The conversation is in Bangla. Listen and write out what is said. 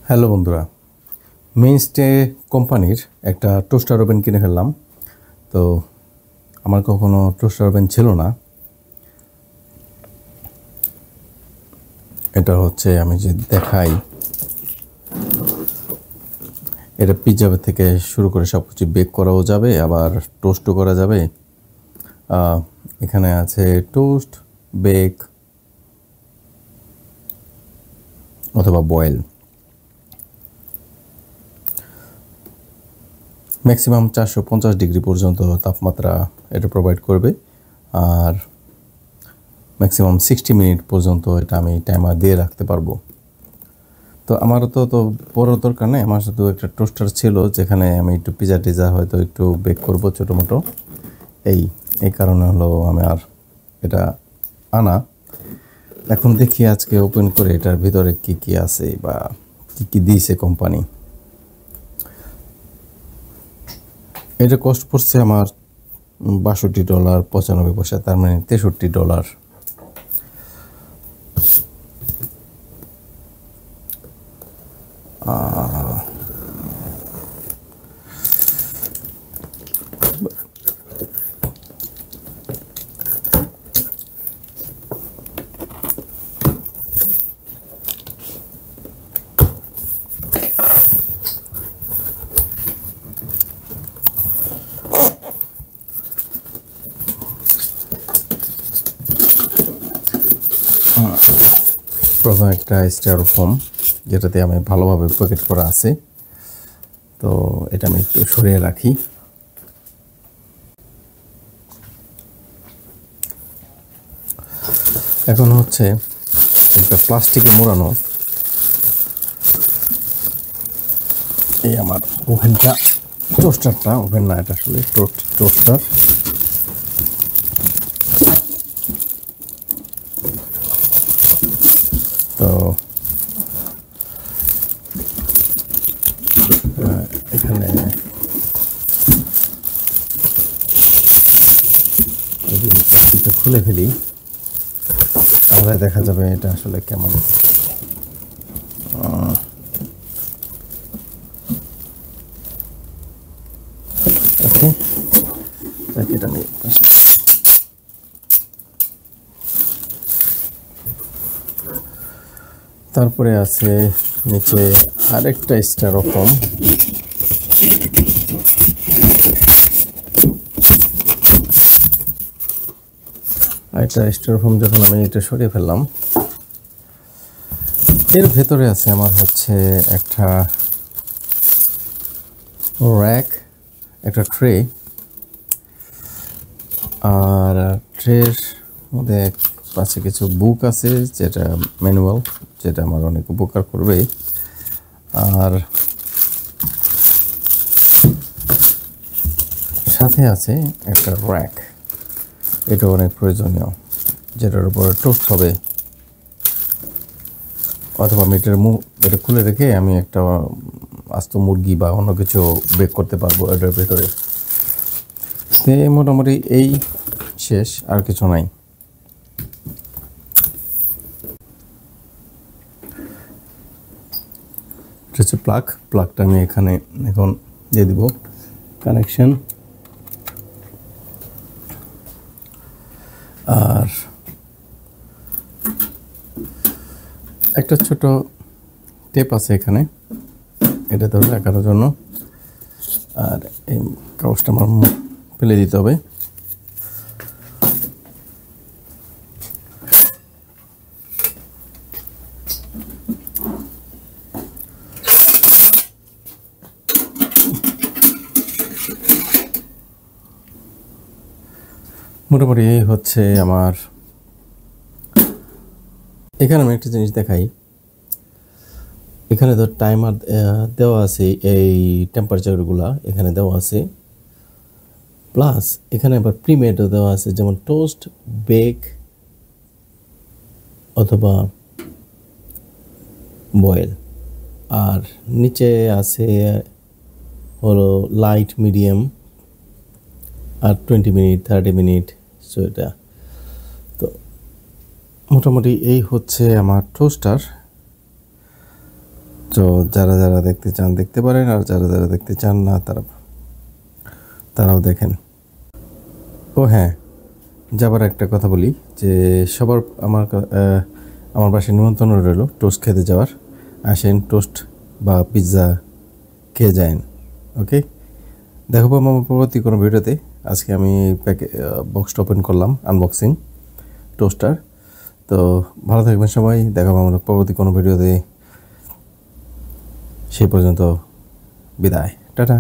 হ্যালো বন্ধুরা, মেইনস্টে কোম্পানির একটা টোস্টার ওভেন কিনে ফেললাম। তো আমার কখনো টোস্টার ওভেন ছিল না। এটা হচ্ছে আমি যে দেখাই, এটা পিৎজা থেকে শুরু করে সব কিছু বেক করাও যাবে, আবার টোস্টও করা যাবে। এখানে আছে টোস্ট, বেক অথবা বয়েল। ম্যাক্সিমাম 450 ডিগ্রি পর্যন্ত তাপমাত্রা এটা প্রোভাইড করবে, আর ম্যাক্সিমাম 60 মিনিট পর্যন্ত এটা আমি টাইমার দিয়ে রাখতে পারবো। তো আমারও তো বড় দরকার নেই, আমার শুধু একটা টোস্টার ছিল যেখানে আমি একটু পিজা টিজা হয়তো একটু বেক করবো ছোটো মোটো, এই কারণে হলো আমি আর এটা আনা। এখন দেখি আজকে ওপেন করে এটার ভিতরে কি কি আছে বা কি দিয়েছে কোম্পানি। এটা কস্ট পড়ছে আমার $62.95, তার মানে $63। প্রথমে একটা স্টাইরোফোম যেটাতে আমি ভালোভাবে প্যাকেট করা আছে, তো এটা আমি একটু সরিয়ে রাখি। এখন হচ্ছে একটা প্লাস্টিকে মোড়ানো এই আমার ওভেনটা, টোস্টারটা, ওভেন না এটা আসলে টোস্টার। তো এখানে যদি প্লাস্টিকটা খুলে ফেলি তাহলে দেখা যাবে এটা আসলে কেমন। ওকে, এটা নিয়ে তারপরে আছে নিচে আরেকটা স্টাইরোফোম। আরেকটা স্টাইরোফোম যখন আমি এটা সরিয়ে ফেললাম, এর ভেতরে আছে আমার হচ্ছে একটা র্যাক, একটা ট্রে, আর ট্রের মধ্যে পাশে কিছু বুক আছে যেটা ম্যানুয়াল, যেটা আমার অনেক উপকার করবে। আর সাথে আছে একটা র্যাক, এটা অনেক প্রয়োজনীয়, যেটার উপরে টোস্ট হবে অথবা এটা খুলে রেখে আমি একটা আস্ত মুরগি বা অন্য কিছু বেক করতে পারবো এটার ভেতরে। মোটামুটি এই শেষ, আর কিছু নাই। এটা হচ্ছে প্লাগটা আমি এখানে এখন দিয়ে দিব কানেকশন। আর একটা ছোট টেপ আছে এখানে, এটা ধরে রাখার জন্য। আর এই কাগজটা আমার ফেলে দিতে হবে। মোটামুটি এই হচ্ছে আমার। এখানে আমি একটা জিনিস দেখাই, এখানে তো টাইমার দেওয়া আছে, এই টেম্পারেচারগুলা এখানে দেওয়া আছে, প্লাস এখানে আবার প্রিমেডও দেওয়া আছে, যেমন টোস্ট, বেক অথবা বয়েল। আর নিচে আছে হলো লাইট, মিডিয়াম, আর 20 মিনিট, 30 মিনিট। সো এটা তো মোটামুটি এই হচ্ছে আমার টোস্টার। তো যারা যারা দেখতে চান দেখতে পারেন, আর যারা যারা দেখতে চান না তারাও দেখেন। ও হ্যাঁ, যাবার একটা কথা বলি যে সবার আমার বাসায় নিমন্ত্রণ রইল টোস্ট খেতে যাওয়ার। আসেন, টোস্ট বা পিৎজা খেয়ে যায়েন। ওকে, দেখো আমার পরবর্তী কোনো ভিডিওতে। আজকে আমি বক্সটা ওপেন করলাম, আনবক্সিং টোস্টার। তো ভালো থাকবেন সবাই, দেখাবো আমরা পরবর্তী কোনো ভিডিওতে। সেই পর্যন্ত বিদায়, টাটা।